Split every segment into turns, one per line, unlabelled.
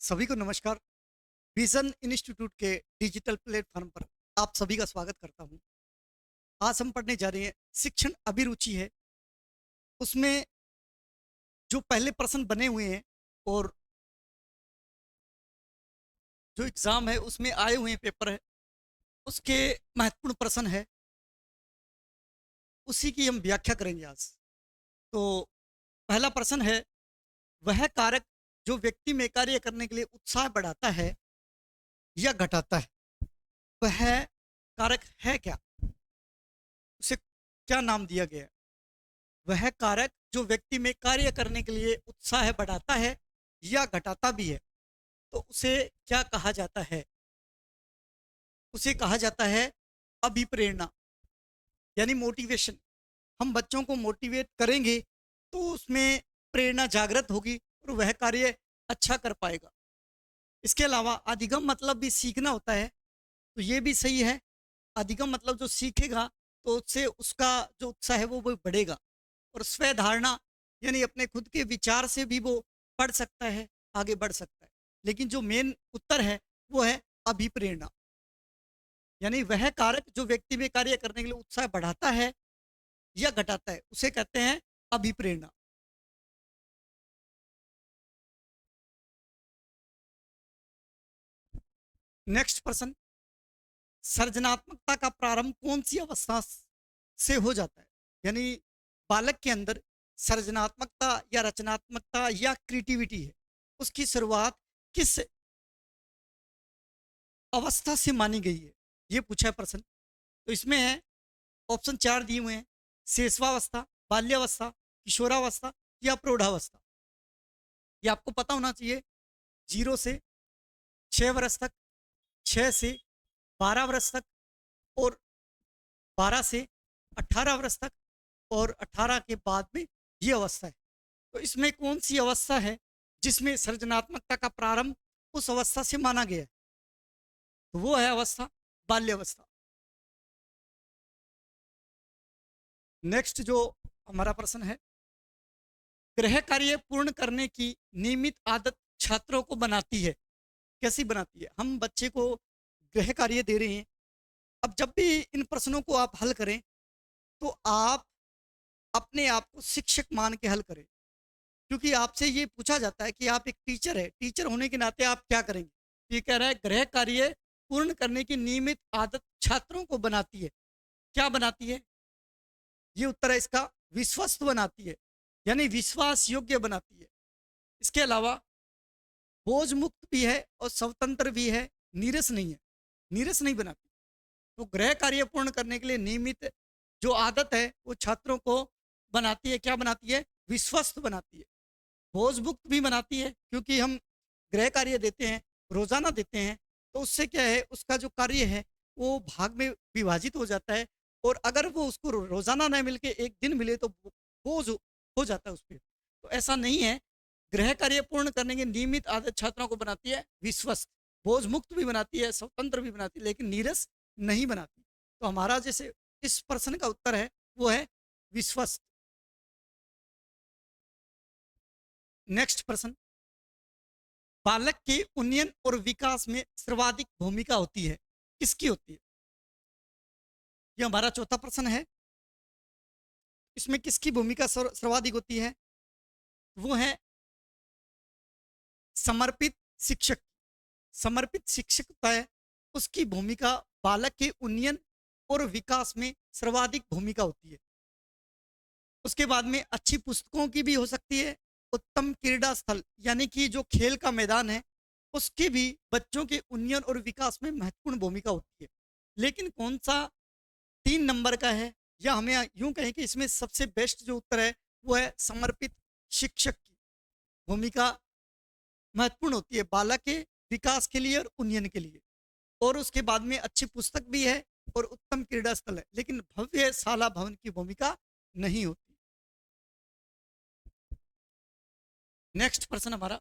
सभी को नमस्कार। विजन इंस्टीट्यूट के डिजिटल प्लेटफॉर्म पर आप सभी का स्वागत करता हूं। आज हम पढ़ने जा रहे हैं शिक्षण अभिरुचि है। उसमें जो पहले प्रश्न बने हुए हैं और जो एग्जाम है उसमें आए हुए हैं पेपर है, उसके महत्वपूर्ण प्रश्न है, उसी की हम व्याख्या करेंगे आज। तो पहला प्रश्न है, वह कारक जो व्यक्ति में कार्य करने के लिए उत्साह बढ़ाता है या घटाता है, वह कारक है क्या? उसे क्या नाम दिया गया है? वह कारक जो व्यक्ति में कार्य करने के लिए उत्साह बढ़ाता है या घटाता भी है, तो उसे क्या कहा जाता है? उसे कहा जाता है अभिप्रेरणा, यानी मोटिवेशन। हम बच्चों को मोटिवेट करेंगे तो उसमें प्रेरणा जागृत होगी और वह कार्य अच्छा कर पाएगा। इसके अलावा अधिगम मतलब भी सीखना होता है, तो ये भी सही है। अधिगम मतलब जो सीखेगा तो उससे उसका जो उत्साह है वो बढ़ेगा। और स्व धारणा यानी अपने खुद के विचार से भी वो पढ़ सकता है, आगे बढ़ सकता है। लेकिन जो मेन उत्तर है वो है अभिप्रेरणा, यानी वह कारक जो व्यक्ति में कार्य करने के लिए उत्साह बढ़ाता है या घटाता है, उसे कहते हैं अभिप्रेरणा। नेक्स्ट प्रश्न, सृजनात्मकता का प्रारंभ कौन सी अवस्था से हो जाता है? यानी बालक के अंदर सृजनात्मकता या रचनात्मकता या क्रिएटिविटी है, उसकी शुरुआत किस अवस्था से मानी गई है, ये पूछा है प्रश्न। तो इसमें है ऑप्शन चार दिए हुए हैं, शेषवावस्था, बाल्यावस्था, किशोरावस्था या प्रौढ़ावस्था। ये आपको पता होना चाहिए। 0 से 6 वर्ष तक, 6 से 12 वर्ष तक, और 12 से 18 वर्ष तक, और 18 के बाद में ये अवस्था है। तो इसमें कौन सी अवस्था है जिसमें सृजनात्मकता का प्रारंभ उस अवस्था से माना गया है? तो वो है अवस्था बाल्यावस्था। नेक्स्ट जो हमारा प्रश्न है, गृह कार्य पूर्ण करने की नियमित आदत छात्रों को बनाती है। कैसी बनाती है? हम बच्चे को गृह कार्य दे रहे हैं। अब जब भी इन प्रश्नों को आप हल करें तो आप अपने आप को शिक्षक मान के हल करें, क्योंकि आपसे ये पूछा जाता है कि आप एक टीचर है, टीचर होने के नाते आप क्या करेंगे। ये कह रहा है गृह कार्य पूर्ण करने की नियमित आदत छात्रों को बनाती है। क्या बनाती है? ये उत्तर है इसका, विश्वस्त बनाती है, यानी विश्वास योग्य बनाती है। इसके अलावा बोझ मुक्त भी है और स्वतंत्र भी है, नीरस नहीं है, नीरस नहीं बनाती। तो गृह कार्य पूर्ण करने के लिए नियमित जो आदत है वो छात्रों को बनाती है। क्या बनाती है? विश्वस्त बनाती है। बोझ मुक्त भी बनाती है, क्योंकि हम गृह कार्य देते हैं, रोजाना देते हैं, तो उससे क्या है, उसका जो कार्य है वो भाग में विभाजित हो जाता है। और अगर वो उसको रोजाना न मिल के एक दिन मिले तो बोझ हो जाता है उस पर। तो ऐसा नहीं है। गृह कार्य पूर्ण करने की नियमित आदत छात्रों को बनाती है विश्वस्त, बोझ मुक्त भी बनाती है, स्वतंत्र भी बनाती है, लेकिन नीरस नहीं बनाती। तो हमारा जैसे इस प्रश्न का उत्तर है वो है विश्वस्त। नेक्स्ट प्रश्न, बालक के उन्नयन और विकास में सर्वाधिक भूमिका होती है, किसकी होती है? ये हमारा चौथा प्रश्न है। इसमें किसकी भूमिका सर्वाधिक होती है? वो है समर्पित शिक्षक। समर्पित शिक्षक होता है, उसकी भूमिका बालक के उन्नयन और विकास में सर्वाधिक भूमिका होती है। उसके बाद में अच्छी पुस्तकों की भी हो सकती है। उत्तम क्रीड़ा स्थल यानी कि जो खेल का मैदान है, उसकी भी बच्चों के उन्नयन और विकास में महत्वपूर्ण भूमिका होती है। लेकिन कौन सा 3 नंबर का है, या हमें यूं कहें कि इसमें सबसे बेस्ट जो उत्तर है वो है समर्पित शिक्षक की भूमिका महत्वपूर्ण होती है बालक के विकास के लिए और उन्नयन के लिए। और उसके बाद में अच्छी पुस्तक भी है और उत्तम क्रीड़ा स्थल है, लेकिन भव्य शाला भवन की भूमिका नहीं होती। नेक्स्ट प्रश्न हमारा,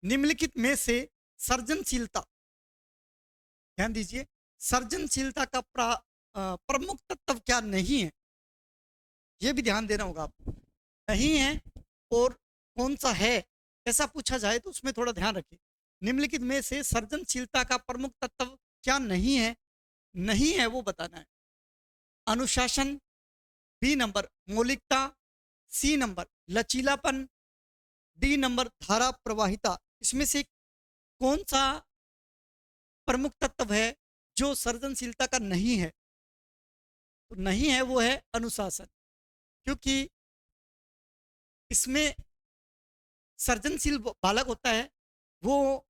निम्नलिखित में से सर्जनशीलता, ध्यान दीजिए, सर्जनशीलता का प्रमुख तत्व क्या नहीं है? यह भी ध्यान देना होगा आपको। नहीं है और कौन सा है, ऐसा पूछा जाए तो उसमें थोड़ा ध्यान रखिए। निम्नलिखित में से सृजनशीलता का प्रमुख तत्व क्या नहीं है? नहीं है वो बताना है। अनुशासन, बी नंबर मौलिकता, सी नंबर लचीलापन, डी नंबर धारा प्रवाहिता। इसमें से कौन सा प्रमुख तत्व है जो सृजनशीलता का नहीं है? तो नहीं है वो है अनुशासन, क्योंकि इसमें सृजनशील बालक होता है, वो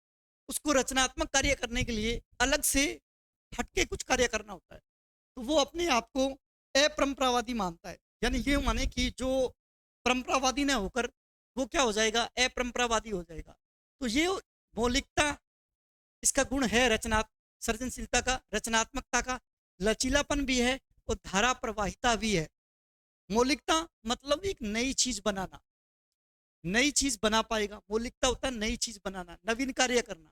उसको रचनात्मक कार्य करने के लिए अलग से हटके कुछ कार्य करना होता है, तो वो अपने आप को अपरंपरावादी मानता है। यानी ये माने कि जो परंपरावादी ना होकर वो क्या हो जाएगा, अपरंपरावादी हो जाएगा। तो ये मौलिकता इसका गुण है, रचना सृजनशीलता का, रचनात्मकता का, लचीलापन भी है और धारा प्रवाहिता भी है। मौलिकता मतलब एक नई चीज बनाना, नई चीज बना पाएगा। मौलिकता होता है नई चीज बनाना, नवीन कार्य करना।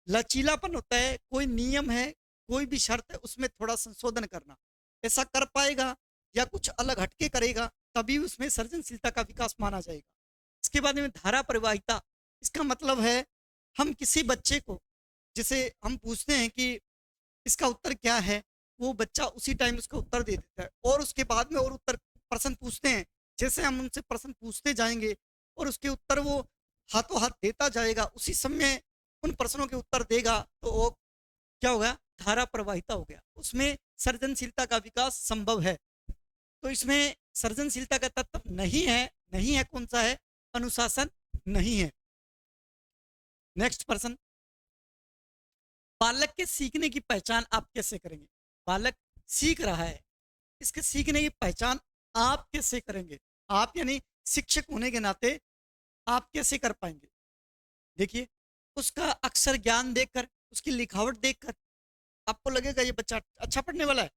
लचीलापन होता है कोई नियम है, कोई भी शर्त है, उसमें थोड़ा संशोधन करना। ऐसा कर पाएगा या कुछ अलग हटके करेगा, तभी उसमें सृजनशीलता का विकास माना जाएगा। इसके बाद में धारा प्रवाहिता, इसका मतलब है हम किसी बच्चे को, जैसे हम पूछते हैं कि इसका उत्तर क्या है, वो बच्चा उसी टाइम उसका उत्तर दे देता है, और उसके बाद में और उत्तर प्रश्न पूछते हैं। जैसे हम उनसे प्रश्न पूछते जाएंगे और उसके उत्तर वो हाथों हाथ देता जाएगा, उसी समय उन प्रश्नों के उत्तर देगा, तो वो क्या होगा, धारा प्रवाहिता हो गया, उसमें सृजनशीलता का विकास संभव है। तो इसमें सृजनशीलता का तत्व नहीं है। नहीं है कौन सा है? अनुशासन नहीं है। नेक्स्ट पर्सन, बालक के सीखने की पहचान आप कैसे करेंगे? बालक सीख रहा है, इसके सीखने की पहचान आप कैसे करेंगे? आप यानी शिक्षक होने के नाते आप कैसे कर पाएंगे? देखिए, उसका अक्षर ज्ञान देखकर, उसकी लिखावट देखकर आपको लगेगा ये बच्चा अच्छा पढ़ने वाला है,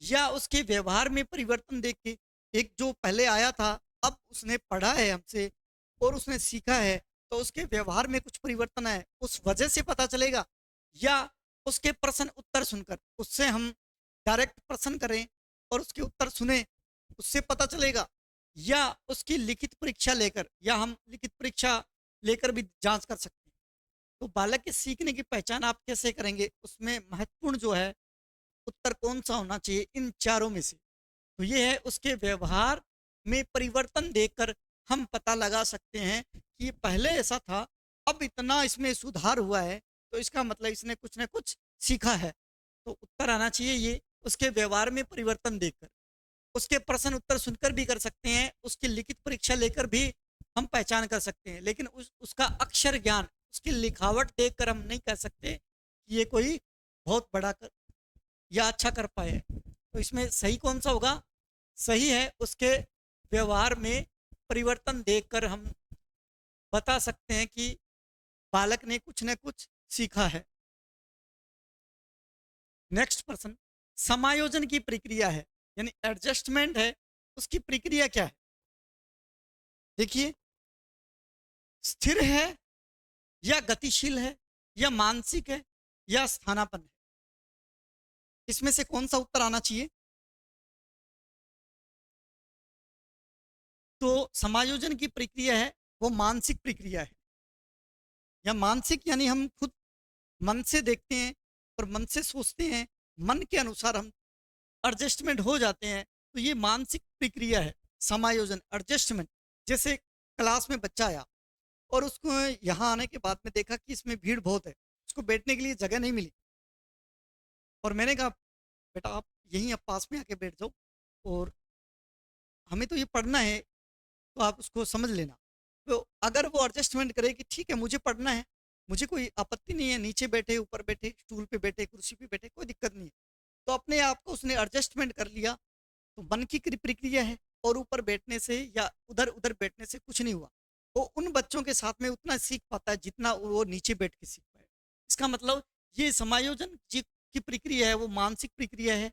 या उसके व्यवहार में परिवर्तन देख के, एक जो पहले आया था अब उसने पढ़ा है हमसे और उसने सीखा है, तो उसके व्यवहार में कुछ परिवर्तन है, उस वजह से पता चलेगा, या उसके प्रश्न उत्तर सुनकर, उससे हम डायरेक्ट प्रश्न करें और उसके उत्तर सुने, उससे पता चलेगा, या उसकी लिखित परीक्षा लेकर, या हम लिखित परीक्षा लेकर भी जांच कर सकते हैं। तो बालक के सीखने की पहचान आप कैसे करेंगे? उसमें महत्वपूर्ण जो है उत्तर कौन सा होना चाहिए इन चारों में से? तो ये है उसके व्यवहार में परिवर्तन देखकर हम पता लगा सकते हैं कि पहले ऐसा था, अब इतना इसमें सुधार हुआ है, तो इसका मतलब इसने कुछ ना कुछ सीखा है। तो उत्तर आना चाहिए ये उसके व्यवहार में परिवर्तन देखकर। उसके प्रश्न उत्तर सुनकर भी कर सकते हैं, उसकी लिखित परीक्षा लेकर भी हम पहचान कर सकते हैं, लेकिन उसका अक्षर ज्ञान, उसकी लिखावट देखकर हम नहीं कह सकते कि ये कोई बहुत बड़ा या अच्छा कर पाए। तो इसमें सही कौन सा होगा? सही है उसके व्यवहार में परिवर्तन देखकर हम बता सकते हैं कि बालक ने कुछ न कुछ सीखा है। नेक्स्ट पर्सन, समायोजन की प्रक्रिया है, यानी एडजस्टमेंट है, उसकी प्रक्रिया क्या है? देखिए, स्थिर है या गतिशील है या मानसिक है या स्थानापन्न है? इसमें से कौन सा उत्तर आना चाहिए? तो समायोजन की प्रक्रिया है वो मानसिक प्रक्रिया है, या मानसिक यानी हम खुद मन से देखते हैं और मन से सोचते हैं, मन के अनुसार हम एडजस्टमेंट हो जाते हैं, तो ये मानसिक प्रक्रिया है समायोजन, एडजस्टमेंट। जैसे क्लास में बच्चा आया और उसको यहाँ आने के बाद में देखा कि इसमें भीड़ बहुत है, उसको बैठने के लिए जगह नहीं मिली, और मैंने कहा बेटा आप यहीं अब पास में आके बैठ जाओ, और हमें तो ये पढ़ना है, तो आप उसको समझ लेना। तो अगर वो एडजस्टमेंट करे कि ठीक है मुझे पढ़ना है, मुझे कोई आपत्ति नहीं है, नीचे बैठे, ऊपर बैठे, स्टूल पे बैठे, कुर्सी पे बैठे, कोई दिक्कत नहीं है, तो अपने आप को उसने एडजस्टमेंट कर लिया, तो मन की प्रक्रिया है, और ऊपर बैठने से या उधर उधर बैठने से कुछ नहीं हुआ। वो उन बच्चों के साथ में उतना सीख पाता है जितना वो नीचे बैठ के सीख पाए। इसका मतलब ये समायोजन की प्रक्रिया है वो मानसिक प्रक्रिया है,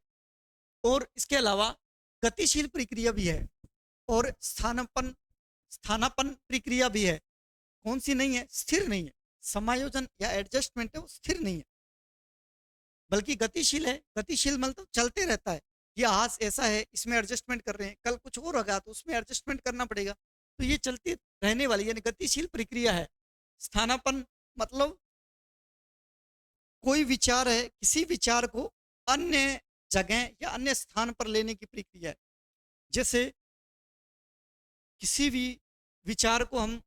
और इसके अलावा गतिशील प्रक्रिया भी है, और स्थानापन्न स्थानापन्न प्रक्रिया भी है। कौन सी नहीं है? स्थिर नहीं है। समायोजन या एडजस्टमेंट है वो स्थिर नहीं है, बल्कि गतिशील है। गतिशील मतलब चलते रहता है, ये आज ऐसा है इसमें एडजस्टमेंट कर रहे हैं, कल कुछ और होगा तो उसमें एडजस्टमेंट करना पड़ेगा, तो ये चलती रहने वाली यानी गतिशील प्रक्रिया है। स्थानापन्न मतलब कोई विचार है, किसी विचार को अन्य जगह या अन्य स्थान पर लेने की प्रक्रिया है। जैसे किसी भी विचार को हम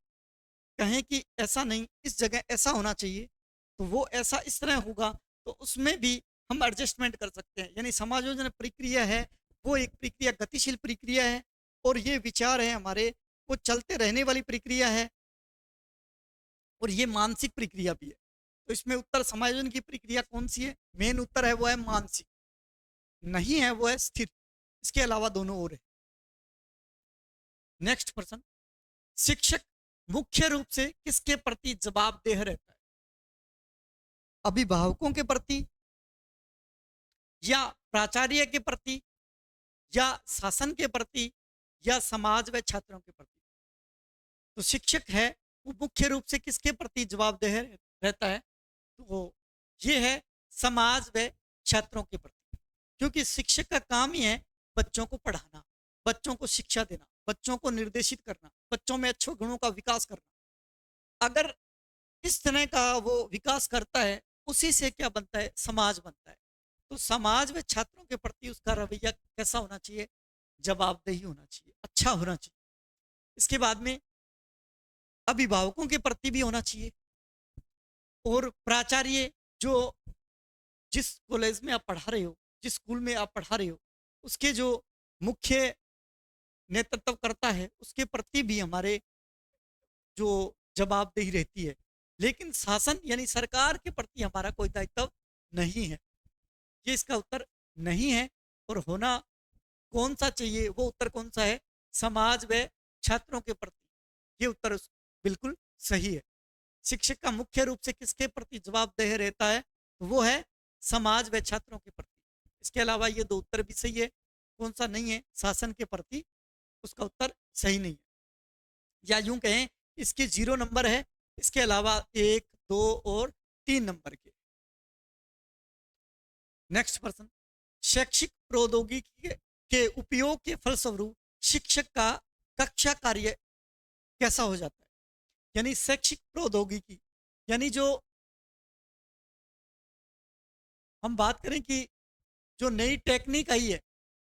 कहें कि ऐसा नहीं, इस जगह ऐसा होना चाहिए, तो वो ऐसा इस तरह होगा, तो उसमें भी हम एडजस्टमेंट कर सकते हैं। यानी समायोजन प्रक्रिया है, वो एक प्रक्रिया गतिशील प्रक्रिया है, और ये विचार है हमारे, वो चलते रहने वाली प्रक्रिया है, और ये मानसिक प्रक्रिया भी है। तो इसमें उत्तर समायोजन की प्रक्रिया कौन सी है? मेन उत्तर है वो है मानसिक, नहीं है वो है स्थिर। इसके अलावा दोनों और है। नेक्स्ट पर्सन, शिक्षक मुख्य रूप से किसके प्रति जवाबदेह रहता है? अभिभावकों के प्रति, या प्राचार्य के प्रति, या शासन के प्रति, या समाज व छात्रों के प्रति? तो शिक्षक है वो मुख्य रूप से किसके प्रति जवाबदेह रहता है? तो वो ये है समाज व छात्रों के प्रति, क्योंकि शिक्षक का काम ही है बच्चों को पढ़ाना, बच्चों को शिक्षा देना, बच्चों को निर्देशित करना, बच्चों में अच्छे गुणों का विकास करना। अगर इस तरह का वो विकास करता है, उसी से क्या बनता है? समाज बनता है। तो समाज में छात्रों के प्रति उसका रवैया कैसा होना चाहिए? जवाबदेही होना चाहिए, अच्छा होना चाहिए। इसके बाद में अभिभावकों के प्रति भी होना चाहिए, और प्राचार्य जो जिस कॉलेज में आप पढ़ा रहे हो, जिस स्कूल में आप पढ़ा रहे हो, उसके जो मुख्य नेतृत्व करता है, उसके प्रति भी हमारे जो जवाबदेही रहती है। लेकिन शासन यानी सरकार के प्रति हमारा कोई दायित्व नहीं है। ये इसका उत्तर नहीं है। और होना कौन सा चाहिए? वो उत्तर कौन सा है? समाज व छात्रों के प्रति। ये उत्तर बिल्कुल सही है। शिक्षक का मुख्य रूप से किसके प्रति जवाबदेह रहता है? तो वो है समाज व छात्रों के प्रति। इसके अलावा ये दो उत्तर भी सही है। कौन सा नहीं है? शासन के प्रति, उसका उत्तर सही नहीं है। या यूं कहें इसके 0 नंबर है, इसके अलावा 1, 2 और 3 नंबर के। नेक्स्ट पर्सन, शैक्षिक प्रौद्योगिकी के उपयोग के फलस्वरूप शिक्षक का कक्षा कार्य कैसा हो जाता है? यानी शैक्षिक प्रौद्योगिकी, यानी जो हम बात करें कि जो नई टेक्निक आई है,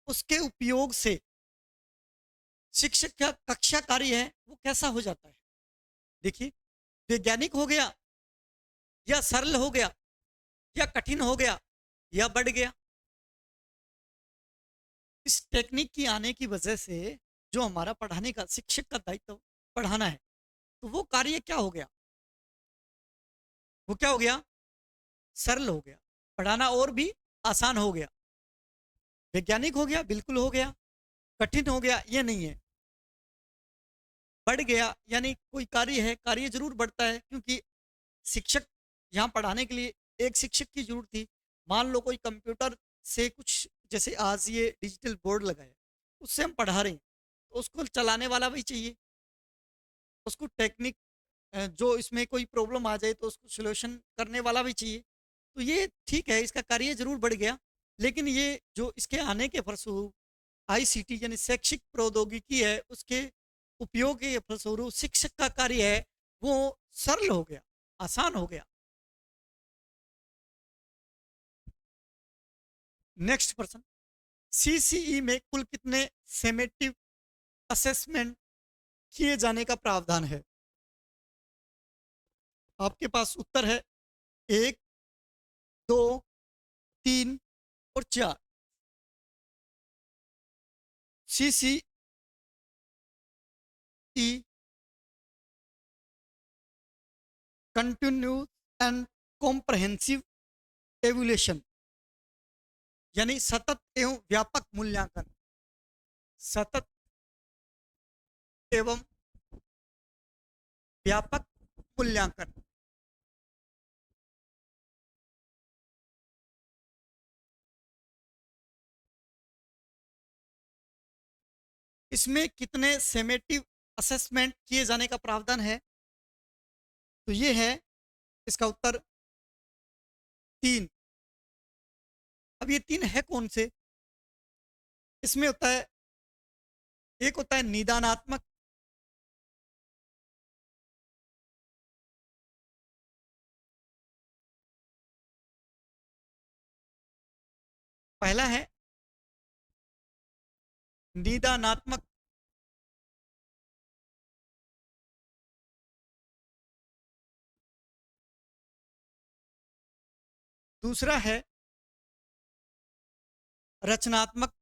उसके उपयोग से शिक्षक का कक्षा कार्य है वो कैसा हो जाता है? देखिए, वैज्ञानिक हो गया, या सरल हो गया, या कठिन हो गया, या बढ़ गया। इस टेक्निक की आने की वजह से जो हमारा पढ़ाने का, शिक्षक का दायित्व पढ़ाना है, तो वो कार्य क्या हो गया? वो क्या हो गया? सरल हो गया। पढ़ाना और भी आसान हो गया। वैज्ञानिक हो गया? बिल्कुल हो गया। कठिन हो गया? ये नहीं है। बढ़ गया, यानी कोई कार्य है, कार्य जरूर बढ़ता है, क्योंकि शिक्षक यहाँ पढ़ाने के लिए एक शिक्षक की जरूरत थी। मान लो कोई कंप्यूटर से कुछ, जैसे आज ये डिजिटल बोर्ड लगा है, उससे हम पढ़ा रहे हैं, तो उसको चलाने वाला भी चाहिए, उसको टेक्निक, जो इसमें कोई प्रॉब्लम आ जाए तो उसको सोल्यूशन करने वाला भी चाहिए। तो ये ठीक है, इसका कार्य जरूर बढ़ गया। लेकिन ये जो इसके आने के फलस्वरूप आईसीटी यानी शैक्षिक प्रौद्योगिकी है, उसके उपयोग के फलस्वरूप शिक्षक का कार्य है वो सरल हो गया, आसान हो गया। नेक्स्ट पर्सन, सीसीई में कुल कितने सेमेटिव असेसमेंट किए जाने का प्रावधान है? आपके पास उत्तर है 1, 2, 3 और 4। सीसीई कंटिन्यूस एंड कॉम्प्रहेंसिव एवुलेशन, यानी सतत एवं व्यापक मूल्यांकन, सतत एवं व्यापक मूल्यांकन। इसमें कितने सेमेटिव असेसमेंट किए जाने का प्रावधान है? तो ये है इसका उत्तर 3। अब ये 3 है कौन से? इसमें होता है, एक होता है निदानात्मक, पहला है निदानात्मक, दूसरा है रचनात्मक,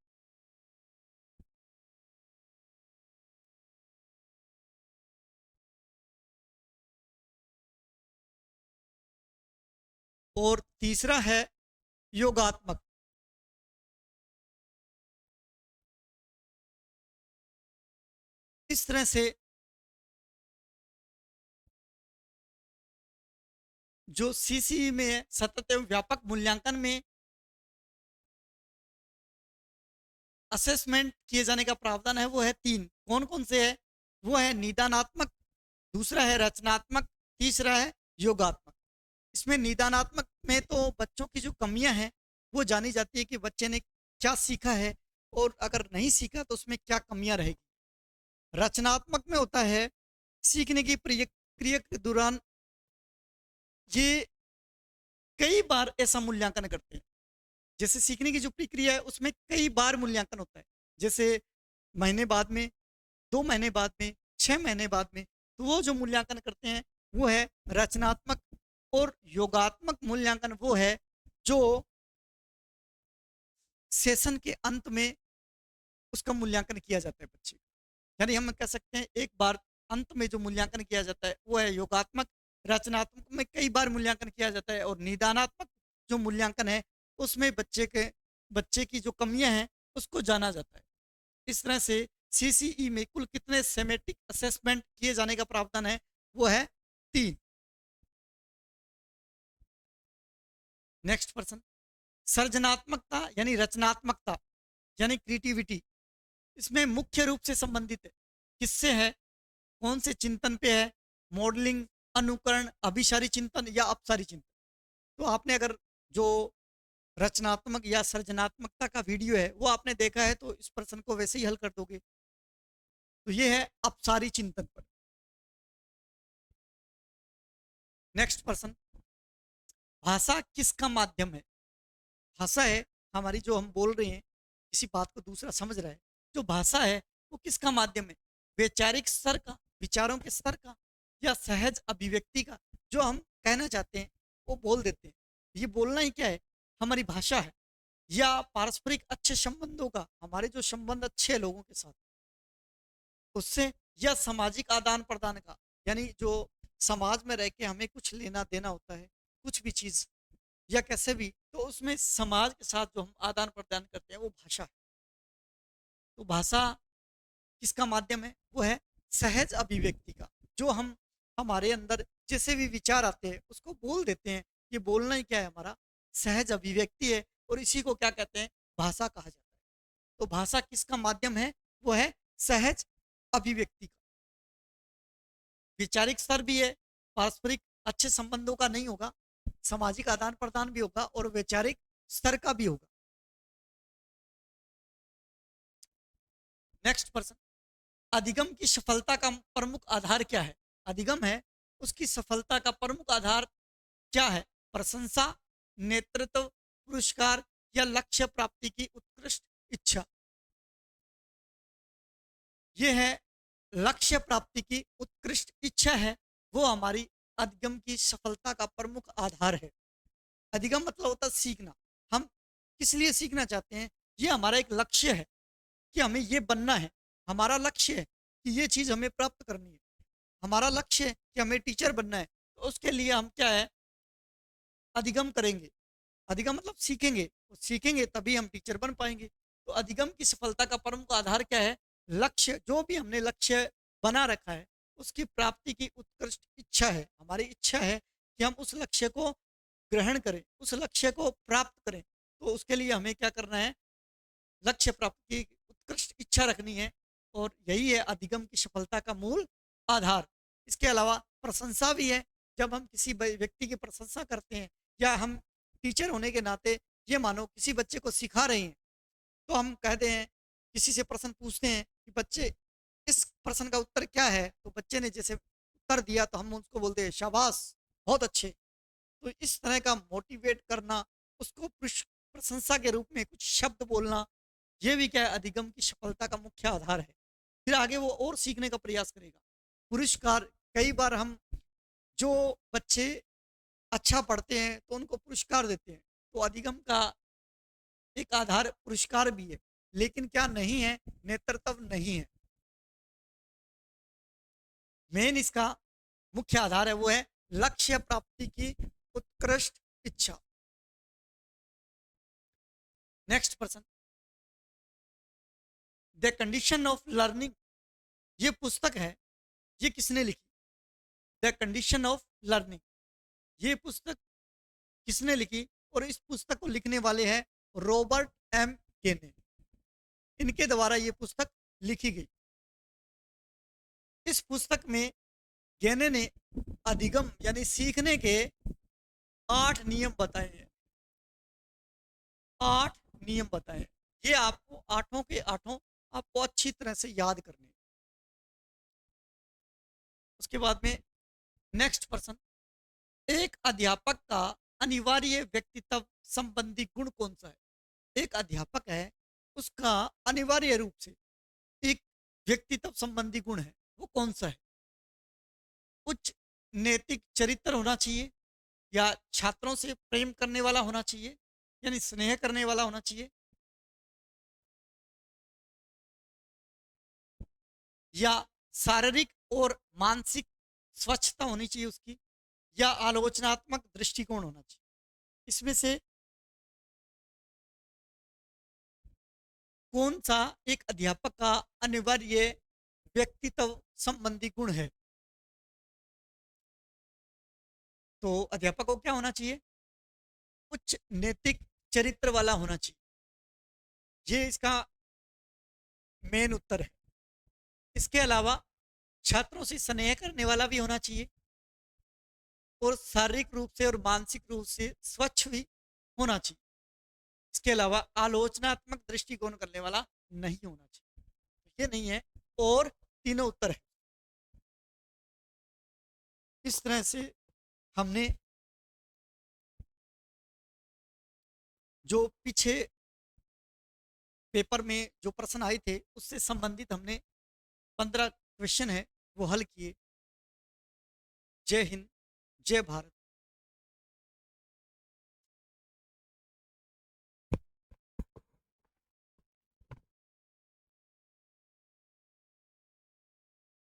और तीसरा है योगात्मक। इस तरह से जो सीसी में सतत एवं व्यापक मूल्यांकन में असेसमेंट किए जाने का प्रावधान है वो है तीन। कौन कौन से है? वो है निदानात्मक, दूसरा है रचनात्मक, तीसरा है योगात्मक। इसमें निदानात्मक में तो बच्चों की जो कमियां हैं वो जानी जाती है कि बच्चे ने क्या सीखा है और अगर नहीं सीखा तो उसमें क्या कमियां रहेगी। रचनात्मक में होता है सीखने की प्रक्रिया के दौरान ये कई बार ऐसा मूल्यांकन करते हैं। जैसे सीखने की जो प्रक्रिया है उसमें कई बार मूल्यांकन होता है, जैसे महीने बाद में, 2 महीने बाद में, 6 महीने बाद में। तो वो जो मूल्यांकन करते हैं वो है रचनात्मक। और योगात्मक मूल्यांकन वो है जो सेशन के अंत में उसका मूल्यांकन किया जाता है बच्चे। यानी हम कह सकते हैं एक बार अंत में जो मूल्यांकन किया जाता है वो है योगात्मक। रचनात्मक में कई बार मूल्यांकन किया जाता है और निदानात्मक जो मूल्यांकन है उसमें बच्चे की जो कमियां हैं उसको जाना जाता है। इस तरह से सीसीई में कुल कितने सेमेटिक असेसमेंट किए जाने का प्रावधान है? वो है 3। नेक्स्ट पर्सन, सर्जनात्मकता यानी रचनात्मकता यानी क्रिएटिविटी, इसमें मुख्य रूप से संबंधित है किससे है? कौन से चिंतन पे है? मॉडलिंग, अनुकरण, अभिसारी चिंतन या अपसारी चिंतन। तो आपने अगर जो रचनात्मक या सृजनात्मकता का वीडियो है वो आपने देखा है तो इस प्रश्न को वैसे ही हल कर दोगे। तो ये है अपसारी चिंतन पर। नेक्स्ट पर्सन, भाषा किसका माध्यम है? भाषा है हमारी, जो हम बोल रहे हैं किसी बात को दूसरा समझ रहा है, जो भाषा है वो किसका माध्यम है? वैचारिक स्तर का, विचारों के स्तर का, या सहज अभिव्यक्ति का? जो हम कहना चाहते हैं वो बोल देते हैं। ये बोलना ही क्या है? हमारी भाषा है। या पारस्परिक अच्छे संबंधों का, हमारे जो संबंध अच्छे हैं लोगों के साथ उससे, या सामाजिक आदान प्रदान का, यानी जो समाज में रह के हमें कुछ लेना देना होता है, कुछ भी चीज या कैसे भी, तो उसमें समाज के साथ जो हम आदान प्रदान करते हैं वो भाषा है। तो भाषा किसका माध्यम है? वो है सहज अभिव्यक्ति का। जो हम हमारे अंदर जैसे भी विचार आते हैं उसको बोल देते हैं। ये बोलना ही क्या है? हमारा सहज अभिव्यक्ति है। और इसी को क्या कहते हैं? भाषा कहा जाता है। तो भाषा किसका माध्यम है? वो है सहज अभिव्यक्ति का। वैचारिक स्तर भी है, पारस्परिक अच्छे संबंधों का नहीं होगा, सामाजिक आदान प्रदान भी होगा और वैचारिक स्तर का भी होगा। नेक्स्ट पर्सन, अधिगम की सफलता का प्रमुख आधार क्या है? अधिगम है उसकी सफलता का प्रमुख आधार क्या है? प्रशंसा, नेतृत्व, पुरस्कार या लक्ष्य प्राप्ति की उत्कृष्ट इच्छा। यह है लक्ष्य प्राप्ति की उत्कृष्ट इच्छा है, वो हमारी अधिगम की सफलता का प्रमुख आधार है। अधिगम मतलब होता है सीखना। हम किस लिए सीखना चाहते हैं? ये हमारा एक लक्ष्य है कि हमें ये बनना है। हमारा लक्ष्य है कि ये चीज हमें प्राप्त करनी है। हमारा लक्ष्य है कि हमें टीचर बनना है। तो उसके लिए हम क्या है? अधिगम करेंगे। अधिगम मतलब सीखेंगे, तो सीखेंगे तभी हम टीचर बन पाएंगे। तो अधिगम की सफलता का प्रमुख आधार क्या है? लक्ष्य। जो भी हमने लक्ष्य बना रखा है उसकी प्राप्ति की उत्कृष्ट इच्छा है। हमारी इच्छा है कि हम उस लक्ष्य को ग्रहण करें, उस लक्ष्य को प्राप्त करें। तो उसके लिए हमें क्या करना है? लक्ष्य प्राप्ति की उत्कृष्ट इच्छा रखनी है। और यही है अधिगम की सफलता का मूल आधार। इसके अलावा प्रशंसा भी है। जब हम किसी व्यक्ति की प्रशंसा करते हैं, या हम टीचर होने के नाते ये मानो किसी बच्चे को सिखा रहे हैं, तो हम कहते हैं, किसी से प्रश्न पूछते हैं कि बच्चे इस प्रश्न का उत्तर क्या है, तो बच्चे ने जैसे उत्तर दिया तो हम उसको बोलते हैं शाबाश, बहुत अच्छे। तो इस तरह का मोटिवेट करना, उसको प्रशंसा के रूप में कुछ शब्द बोलना, ये भी क्या है, अधिगम की सफलता का मुख्य आधार है। फिर आगे वो और सीखने का प्रयास करेगा। पुरस्कार, कई बार हम जो बच्चे अच्छा पढ़ते हैं तो उनको पुरस्कार देते हैं, तो अधिगम का एक आधार पुरस्कार भी है, लेकिन क्या नहीं है, नेतृत्व नहीं है। मेन इसका मुख्य आधार है वो है लक्ष्य प्राप्ति की उत्कृष्ट इच्छा। Next person, the condition of learning, ये पुस्तक है, ये किसने लिखी? द कंडीशन ऑफ लर्निंग, ये पुस्तक किसने लिखी? और इस पुस्तक को लिखने वाले हैं रॉबर्ट एम गेने। इनके द्वारा ये पुस्तक लिखी गई। इस पुस्तक में गेने ने अधिगम यानी सीखने के 8 नियम बताए हैं। 8 नियम बताए हैं। ये आपको आठों के आठों आपको अच्छी तरह से याद करने। उसके बाद में नेक्स्ट पर्सन, एक अध्यापक का अनिवार्य व्यक्तित्व संबंधी गुण कौन सा है? एक अध्यापक है, उसका अनिवार्य रूप से एक व्यक्तित्व संबंधी गुण है, वो कौन सा है? उच्च नैतिक चरित्र होना चाहिए, या छात्रों से प्रेम करने वाला होना चाहिए, यानी स्नेह करने वाला होना चाहिए, या शारीरिक और मानसिक स्वच्छता होनी चाहिए उसकी, या आलोचनात्मक दृष्टिकोण होना चाहिए। इसमें से कौन सा एक अध्यापक का अनिवार्य व्यक्तित्व संबंधी गुण है? तो अध्यापक को क्या होना चाहिए? उच्च नैतिक चरित्र वाला होना चाहिए। ये इसका मेन उत्तर है। इसके अलावा छात्रों से स्नेह करने वाला भी होना चाहिए, और शारीरिक रूप से और मानसिक रूप से स्वच्छ भी होना चाहिए। इसके अलावा आलोचनात्मक दृष्टिकोण करने वाला नहीं होना चाहिए। तो ये नहीं है, और तीनों उत्तर है। इस तरह से हमने जो पीछे पेपर में जो प्रश्न आए थे उससे संबंधित हमने 15 क्वेश्चन है वो हल किए। जय हिंद, जय भारत।